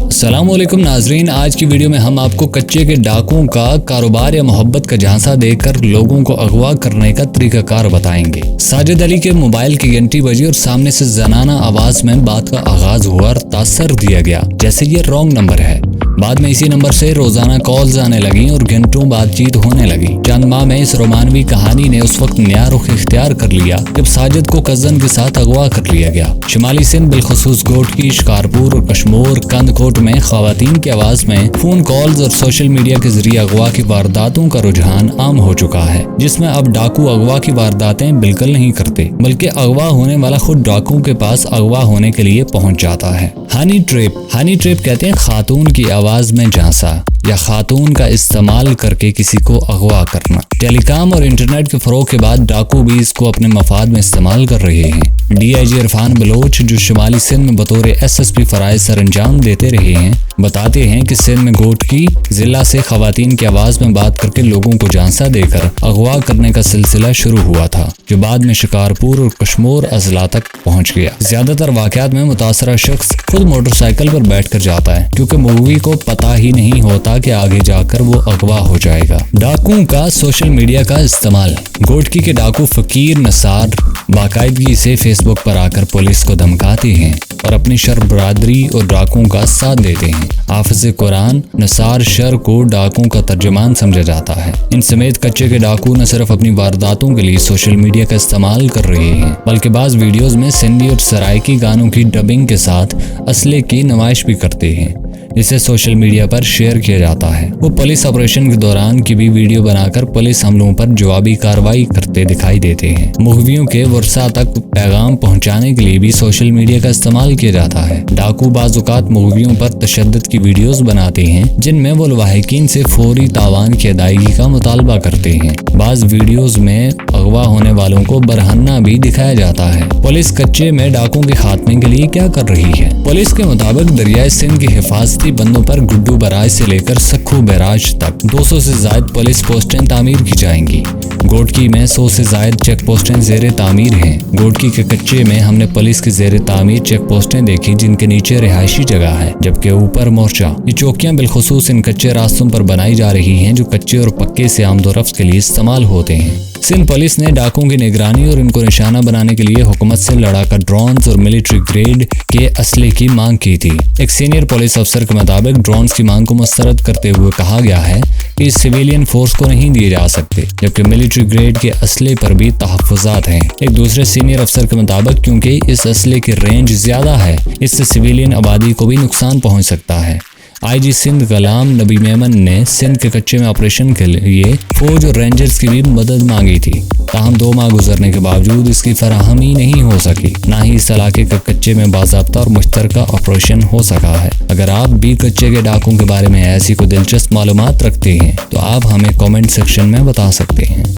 अस्सलाम वालेकुम नाजरीन, आज की वीडियो में हम आपको कच्चे के डाकुओं का कारोबार या मोहब्बत का झांसा देकर लोगों को अगवा करने का तरीकाकार बताएंगे। साजिद अली के मोबाइल की घंटी बजी और सामने से जनाना आवाज में बात का आगाज हुआ और तासर दिया गया जैसे ये रॉन्ग नंबर है। बाद में इसी नंबर से रोजाना कॉल्स आने लगी और घंटों बातचीत होने लगी। चंद माह में इस रोमानवी कहानी ने उस वक्त नया रुख इख्तियार कर लिया जब साजिद को कजन के साथ अगवा कर लिया गया। शुमाली सिंध बिलखुसूस गोटकी, शिकारपुर और कश्मोर कंदकोट में खवातीन की आवाज में फोन कॉल्स और सोशल मीडिया के जरिए अगवा की वारदातों का रुझान आम हो चुका है, जिसमें अब डाकू अगवा की वारदातें बिल्कुल नहीं करते बल्कि अगवा होने वाला खुद डाकुओं के पास अगवा होने के लिए पहुंच जाता है। हनी ट्रैप कहते हैं खातून की आवाज में झांसा या खातून का इस्तेमाल करके किसी को अगवा करना। टेलीकॉम और इंटरनेट के फरोग के बाद डाकू भी इसको अपने मफाद में इस्तेमाल कर रहे हैं। डीआईजी इरफान बलोच, जो शुमाली सिंध में बतौर एसएसपी फराइज सर अंजाम देते रहे हैं, बताते हैं कि सिंध में गोटकी जिला से खवातीन की आवाज में बात करके लोगों को झांसा देकर अगवा करने का सिलसिला शुरू हुआ था, जो बाद में शिकारपुर और कश्मोर अजला तक पहुंच गया। ज्यादातर वाकयात में मुतासरा शख्स खुद मोटरसाइकिल पर बैठ कर जाता है, क्योंकि मूवी को पता ही नहीं होता कि आगे जाकर वो अगवा हो जाएगा। डाकुओं का सोशल मीडिया का इस्तेमाल। गोटकी के डाकू फकीर नसार बाकायदगी से फेसबुक पर आकर पुलिस को धमकाते हैं और अपनी शर बरादरी और डाकुओं का साथ देते हैं। हाफिज कुरान नसार शर को डाकुओं का तर्जुमान समझा जाता है। इन समेत कच्चे के डाकू न सिर्फ अपनी वारदातों के लिए सोशल मीडिया का इस्तेमाल कर रहे हैं, बल्कि बाज वीडियोस में सिंधी और सराइकी गानों की डबिंग के साथ असले की नुमाइश भी करते हैं, जिसे सोशल मीडिया पर शेयर किया जाता है। वो पुलिस ऑपरेशन के दौरान की भी वीडियो बनाकर पुलिस हमलों पर जवाबी कार्रवाई करते दिखाई देते हैं। मुखबियों के वर्षा तक पैगाम पहुंचाने के लिए भी सोशल मीडिया का इस्तेमाल किया जाता है। डाकू बाजुकात मुखबियों पर तशद्दुद की वीडियोस बनाते हैं, जिनमें वो लवाहिकीन से फौरी तावान की अदायगी का मुतालबा करते हैं। बाज वीडियोस में अगवा होने वालों को बरहन्ना भी दिखाया जाता है। पुलिस कच्चे में डाकुओं के खात्मे के लिए क्या कर रही है? पुलिस के मुताबिक दरियाए सिंध की हिफाजती बंदों पर गुड्डू बराज से लेकर सखू बैराज तक 200 से ज्यादा पुलिस पोस्टें तामीर की जाएंगी। गोटकी में 100 से ज्यादा चेक पोस्टें जेर तामीर हैं। गोटकी के कच्चे में हमने पुलिस की जेर तामीर चेक पोस्टें देखी, जिनके नीचे रिहायशी जगह है जबकि ऊपर मोर्चा। ये चौकियां बिलखुसूस इन कच्चे रास्तों पर बनाई जा रही हैं जो कच्चे और पक्के से आमदोरफ्त के लिए इस्तेमाल होते हैं। सिंध पुलिस ने डाकुओं की निगरानी और इनको निशाना बनाने के लिए हुकूमत से लड़ाका ड्रोन्स और मिलिट्री ग्रेड के असले की मांग की थी। एक सीनियर पुलिस अफसर के मुताबिक ड्रोन्स की मांग को मुस्तरद करते हुए कहा गया है कि इस सिविलियन फोर्स को नहीं दिए जा सकते, जबकि मिलिट्री ग्रेड के असले पर भी तहफ़्फ़ुज़ात हैं। एक दूसरे सीनियर अफसर के मुताबिक क्योंकि इस असले की रेंज ज्यादा है, इससे सिविलियन आबादी को भी नुकसान पहुंच सकता है। आईजी सिंध गुलाम नबी मेमन ने सिंध के कच्चे में ऑपरेशन के लिए फौज और रेंजर्स की भी मदद मांगी थी, ताहम 2 माह गुजरने के बावजूद इसकी फराहमी नहीं हो सकी। ना ही इस इलाके के कच्चे में बाज़ाब्ता और मुश्तरका ऑपरेशन हो सका है। अगर आप भी कच्चे के डाकुओं के बारे में ऐसी कोई दिलचस्प मालूमात रखते हैं तो आप हमें कमेंट सेक्शन में बता सकते हैं।